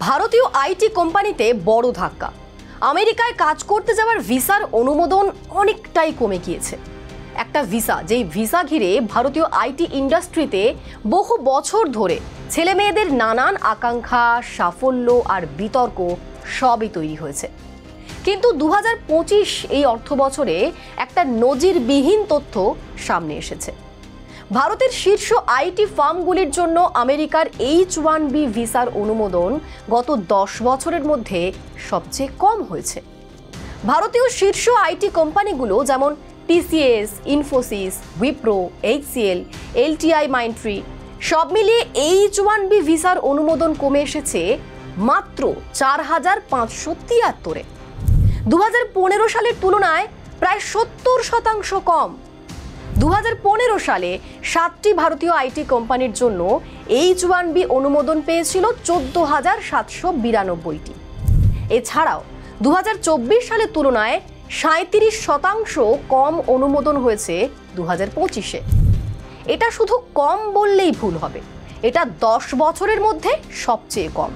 ভারতীয় আইটি কোম্পানিতে বড় ধাক্কা। আমেরিকায় কাজ করতে যাওয়ার ভিসার অনুমোদন অনেকটাই কমে গিয়েছে। একটা ভিসা, যেই ভিসা ঘিরে ভারতীয় আইটি ইন্ডাস্ট্রিতে বহু বছর ধরে ছেলে মেয়েদের নানান আকাঙ্ক্ষা, সাফল্য আর বিতর্ক সবই তৈরি হয়েছে। কিন্তু 2025 এই অর্থবছরে একটা নজিরবিহীন তথ্য সামনে এসেছে। ভারতের শীর্ষ আইটি ফার্মগুলির জন্য আমেরিকার H-1B ভিসার অনুমোদন গত 10 বছরের মধ্যে সবচেয়ে কম হয়েছে। ভারতীয় শীর্ষ আইটি কোম্পানিগুলো যেমন TCS, Infosys, Wipro, HCL, LTI, মাইন্ডট্রি সব মিলিয়ে H-1B ভিসার অনুমোদন কমে এসেছে মাত্র 4,573-এ। 2015 সালের তুলনায় প্রায় 70% কম। 2015 সালে 7টি ভারতীয় আইটি কোম্পানির জন্য H-1B অনুমোদন পেয়েছিল 14,792টি। এছাড়াও 2024 সালের তুলনায় 37% কম অনুমোদন হয়েছে 2025-এ। এটা শুধু কম বললেই ভুল হবে, এটা 10 বছরের মধ্যে সবচেয়ে কম।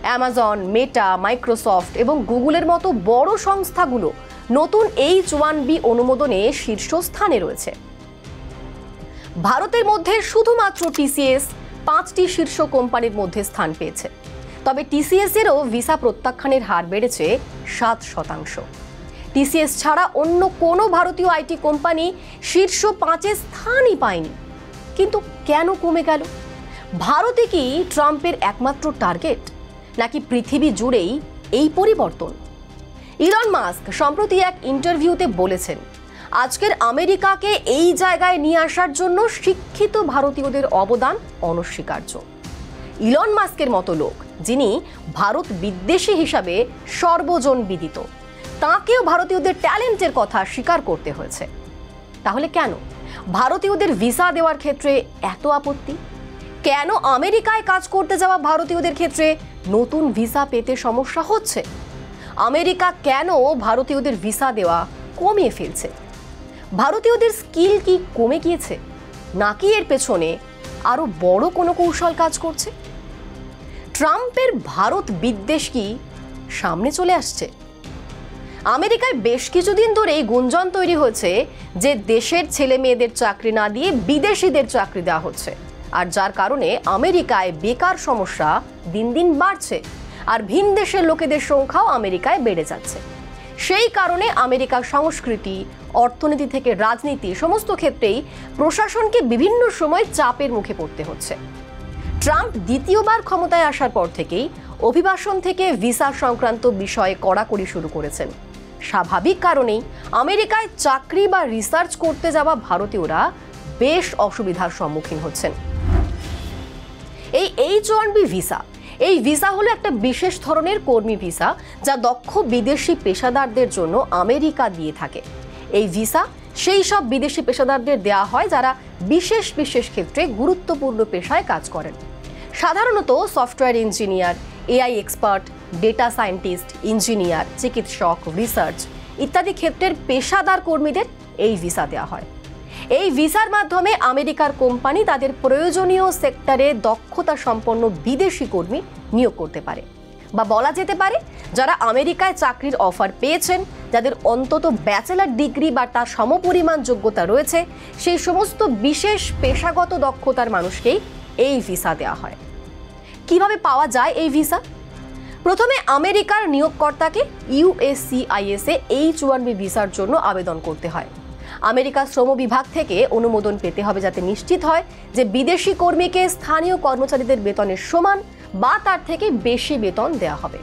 অ্যামাজন, মেটা, মাইক্রোসফট এবং গুগলের মতো বড় সংস্থাগুলো নতুন H-1B অনুমোদনে শীর্ষস্থানে রয়েছে। ভারতের মধ্যে শুধুমাত্র TCS 5টি শীর্ষ কোম্পানির মধ্যে স্থান পেয়েছে। তবে TCS-এরও ভিসা প্রত্যাখ্যানের হার বেড়েছে 7%। TCS ছাড়া অন্য কোনো ভারতীয় আইটি কোম্পানি শীর্ষ 5-এ স্থানই পায়নি। কিন্তু কেন কমে গেল? ভারতে কি ট্রাম্পের একমাত্র টার্গেট, নাকি পৃথিবী জুড়েই এই পরিবর্তন? ইলন মাস্ক সম্প্রতি এক ইন্টারভিউতে বলেছেন, আজকের আমেরিকাকে এই জায়গায় নিয়ে আসার জন্য শিক্ষিত ভারতীয়দের অবদান অনস্বীকার্য। ইলন মাস্কের মতো লোক, যিনি ভারত বিদ্বেষী হিসাবে সর্বজন বিদিত, তাঁকেও ভারতীয়দের ট্যালেন্টের কথা স্বীকার করতে হয়েছে। তাহলে কেন ভারতীয়দের ভিসা দেওয়ার ক্ষেত্রে এত আপত্তি? কেন আমেরিকায় কাজ করতে যাওয়া ভারতীয়দের ক্ষেত্রে নতুন ভিসা পেতে সমস্যা হচ্ছে? আমেরিকা কেন ভারতীয়দের ভিসা দেওয়া কমিয়ে ফেলছে? ভারতীয়দের স্কিল কি কমে গিয়েছে, নাকি এর পেছনে আরো বড় কোনো কৌশল কাজ করছে? ট্রাম্পের ভারত বিদ্বেষ কি সামনে চলে আসছে? আমেরিকায় বেশ কিছুদিন ধরেই গুঞ্জন তৈরি হয়েছে যে দেশের ছেলে মেয়েদের চাকরি না দিয়ে বিদেশিদের চাকরি দেওয়া হচ্ছে, আর যার কারণে আমেরিকায় বেকার সমস্যা দিন দিন বাড়ছে, আর ভিন দেশের লোকেদের সংখ্যাও আমেরিকায় বেড়ে যাচ্ছে। সেই কারণে আমেরিকার সংস্কৃতি, অর্থনীতি থেকে রাজনীতি সমস্ত ক্ষেত্রেই প্রশাসনকে বিভিন্ন সময় চাপের মুখে পড়তে হচ্ছে। ট্রাম্প দ্বিতীয়বার ক্ষমতায় আসার পর থেকেই অভিবাসন থেকে ভিসা সংক্রান্ত বিষয়ে কড়াকড়ি শুরু করেছেন। স্বাভাবিক কারণেই আমেরিকায় চাকরি বা রিসার্চ করতে যাওয়া ভারতীয়রা বেশ অসুবিধার সম্মুখীন হচ্ছেন। এই H-1B ভিসা, এই ভিসা হলো একটা বিশেষ ধরনের কর্মী ভিসা, যা দক্ষ বিদেশি পেশাদারদের জন্য আমেরিকা দিয়ে থাকে। এই ভিসা সেই সব বিদেশি পেশাদারদের দেওয়া হয় যারা বিশেষ বিশেষ ক্ষেত্রে গুরুত্বপূর্ণ পেশায় কাজ করেন। সাধারণত software engineer, AI expert, data scientist, engineer, চিকিৎসক, রিসার্চ ইত্যাদি ক্ষেত্রের পেশাদার কর্মীদের এই ভিসা দেওয়া হয়। এই ভিসার মাধ্যমে আমেরিকার কোম্পানি তাদের প্রয়োজনীয় সেক্টরে দক্ষতা সম্পন্ন বিদেশি কর্মী নিয়োগ করতে পারে, বা বলা যেতে পারে যারা আমেরিকায় চাকরির অফার পেয়েছেন, যাদের অন্তত ব্যাচেলর ডিগ্রি বা তার সমপরিমাণ যোগ্যতা রয়েছে, সেই সমস্ত বিশেষ পেশাগত দক্ষতার মানুষকেই এই ভিসা দেওয়া হয়। কিভাবে পাওয়া যায় এই ভিসা? প্রথমে আমেরিকার নিয়োগকর্তাকে USCIS-এ H-1B ভিসার জন্য আবেদন করতে হয়। আমেরিকার শ্রম বিভাগ থেকে অনুমোদন পেতে হবে, যাতে নিশ্চিত হয় যে বিদেশি কর্মীকে স্থানীয় কর্মচারীদের বেতনের সমান বা তার থেকে বেশি বেতন দেওয়া হবে।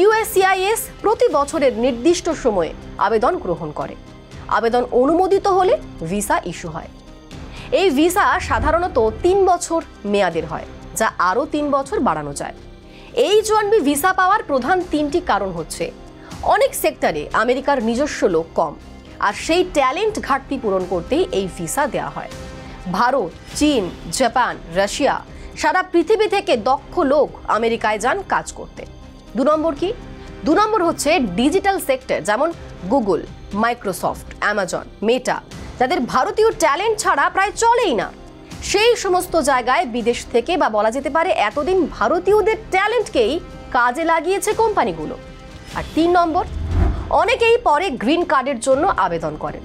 USCIS প্রতি বছরের নির্দিষ্ট সময়ে আবেদন গ্রহণ করে। আবেদন অনুমোদিত হলে ভিসা ইস্যু হয়। এই ভিসা সাধারণত 3 বছর মেয়াদের হয়, যা আরও 3 বছর বাড়ানো যায়। H-1B ভিসা পাওয়ার প্রধান 3টি কারণ হচ্ছে, অনেক সেক্টরে আমেরিকার নিজস্ব লোক কম, আর সেই ট্যালেন্ট ঘাটতি পূরণ করতেই এই ভিসা দেওয়া হয়। ভারত, চীন, জাপান, রাশিয়া সারা পৃথিবী থেকে দক্ষ লোক আমেরিকায় যান কাজ করতে। 2 নম্বর কি? 2 নম্বর হচ্ছে ডিজিটাল সেক্টর, যেমন গুগল, মাইক্রোসফট, অ্যামাজন, মেটা, যাদের ভারতীয় ট্যালেন্ট ছাড়া প্রায় চলেই না। সেই সমস্ত জায়গায় বিদেশ থেকে বা বলা যেতে পারে এতদিন ভারতীয়দের ট্যালেন্টকেই কাজে লাগিয়েছে কোম্পানিগুলো। আর 3 নম্বর, অনেকেই পরে গ্রিন কার্ডের জন্য আবেদন করেন,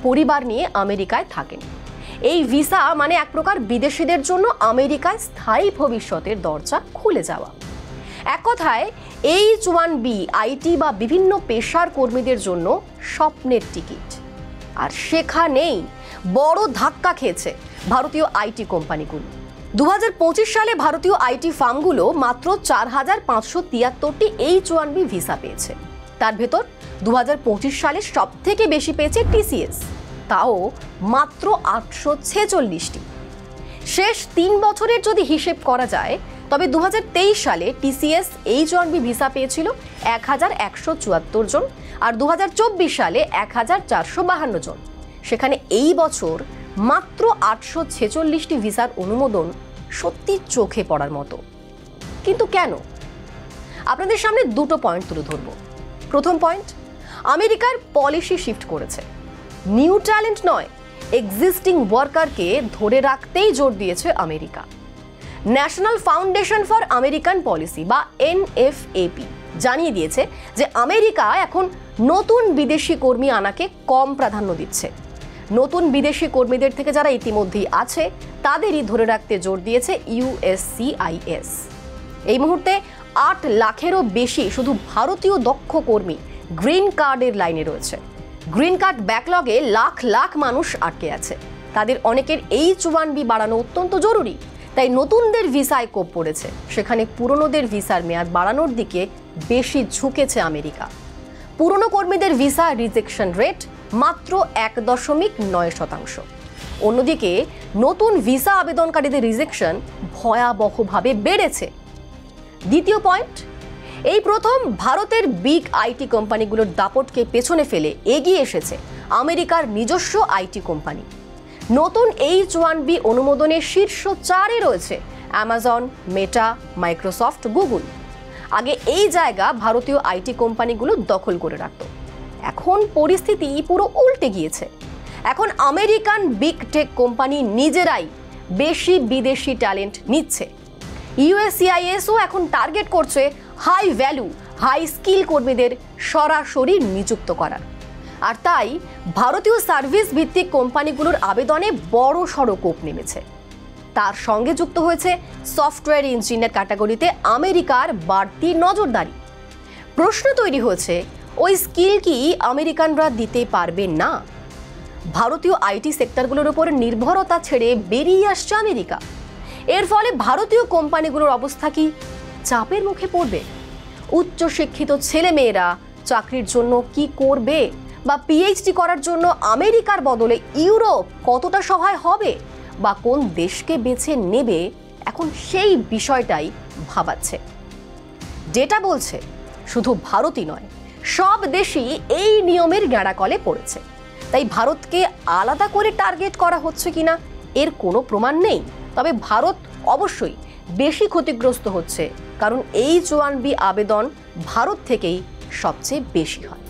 পরিবার নিয়ে আমেরিকায় থাকেন। এই ভিসা মানে এক প্রকার বিদেশিদের জন্য আমেরিকায় স্থায়ী ভবিষ্যতের দরজা খুলে যাওয়া। এক কথায় H-1B আইটি বা বিভিন্ন পেশার কর্মীদের জন্য স্বপ্নের টিকিট। আর সেখানেই বড় ধাক্কা খেয়েছে ভারতীয় আইটি কোম্পানিগুলো। 2025 সালে ভারতীয় আইটি ফার্মগুলো মাত্র 4,573টি H-1B ভিসা পেয়েছে। তার ভেতর 2025 সালে সব থেকে বেশি পেয়েছে টিসিএস, তাও মাত্র 846টি। শেষ 3 বছরের যদি হিসেব করা যায় তবে 2023 সালে টিসিএস H-1B ভিসা পেয়েছিল 1,174 জন, আর 2024 সালে 1,452 জন। সেখানে এই বছর মাত্র 846টি ভিসার অনুমোদন সত্যি চোখে পড়ার মতো। কিন্তু কেন? আপনাদের সামনে দুটো পয়েন্ট তুলে ধরব। প্রথম পয়েন্ট, আমেরিকার পলিসি শিফট করেছে। নিউ ট্যালেন্ট নয়, এক্সিস্টিং ওয়ার্কারকে ধরে রাখতেই জোর দিয়েছে America. National foundation for American policy বা NFAP জানিয়ে দিয়েছে যে আমেরিকা এখন নতুন বিদেশি কর্মী আনাকে কম প্রাধান্য দিচ্ছে। নতুন বিদেশি কর্মীদের থেকে যারা ইতিমধ্যেই আছে তাদেরই ধরে রাখতে জোর দিয়েছে USCIS। এই মুহূর্তে 8 লাখেরও বেশি শুধু ভারতীয় দক্ষ কর্মী গ্রিন কার্ডের লাইনে রয়েছে। গ্রিন কার্ড ব্যাকলগে লাখ লাখ মানুষ আটকে আছে। তাদের অনেকের H-1B বাড়ানো অত্যন্ত জরুরি, তাই নতুনদের ভিসায় কোপ পড়েছে। সেখানে পুরনোদের ভিসার মেয়াদ বাড়ানোর দিকে বেশি ঝুঁকেছে আমেরিকা। পুরনো কর্মীদের ভিসা রিজেকশন রেট মাত্র 1.9%। অন্যদিকে নতুন ভিসা আবেদনকারীদের রিজেকশন ভয়াবহভাবে বেড়েছে। দ্বিতীয় পয়েন্ট, এই প্রথম ভারতের বিগ আইটি কোম্পানিগুলোর দাপটকে পেছনে ফেলে এগিয়ে এসেছে আমেরিকার নিজস্ব আইটি কোম্পানি। নতুন H-1B অনুমোদনের শীর্ষ 4-এ রয়েছে অ্যামাজন, মেটা, মাইক্রোসফট, গুগল। আগে এই জায়গা ভারতীয় আইটি কোম্পানিগুলো দখল করে রাখত। এখন পরিস্থিতি পুরো উল্টে গিয়েছে। এখন আমেরিকান বিগ টেক কোম্পানি নিজেরাই বেশি বিদেশি ট্যালেন্ট নিচ্ছে। USCISও এখন টার্গেট করছে হাই ভ্যালু, হাই স্কিল কর্মীদের সরাসরি নিযুক্ত করার। আর তাই ভারতীয় সার্ভিস ভিত্তিক কোম্পানিগুলোর আবেদনে বড় সড়ো কোপ নেমেছে। তার সঙ্গে যুক্ত হয়েছে সফটওয়্যার ইঞ্জিনিয়ার ক্যাটাগরিতে আমেরিকার বাড়তি নজরদারি। প্রশ্ন তৈরি হয়েছে, ওই স্কিল কি আমেরিকানরা দিতে পারবে না? ভারতীয় আইটি সেক্টরগুলোর উপর নির্ভরতা ছেড়ে বেরিয়ে আসছে আমেরিকা। এর ফলে ভারতীয় কোম্পানিগুলোর অবস্থা কি চাপের মুখে পড়বে? উচ্চশিক্ষিত ছেলেমেয়েরা চাকরির জন্য কি করবে? বা PhD করার জন্য আমেরিকার বদলে ইউরোপ কতটা সহায় হবে? বা কোন দেশকে বেছে নেবে? এখন সেই বিষয়টাই ভাবাচ্ছে। ডেটা বলছে শুধু ভারতই নয়, সব দেশই এই নিয়মের গ্যাঁড়াকলে পড়েছে। তাই ভারতকে আলাদা করে টার্গেট করা হচ্ছে কিনা এর কোনো প্রমাণ নেই। তবে ভারত অবশ্যই বেশি ক্ষতিগ্রস্ত হচ্ছে, কারণ H-1B আবেদন ভারত থেকেই সবচেয়ে বেশি হয়।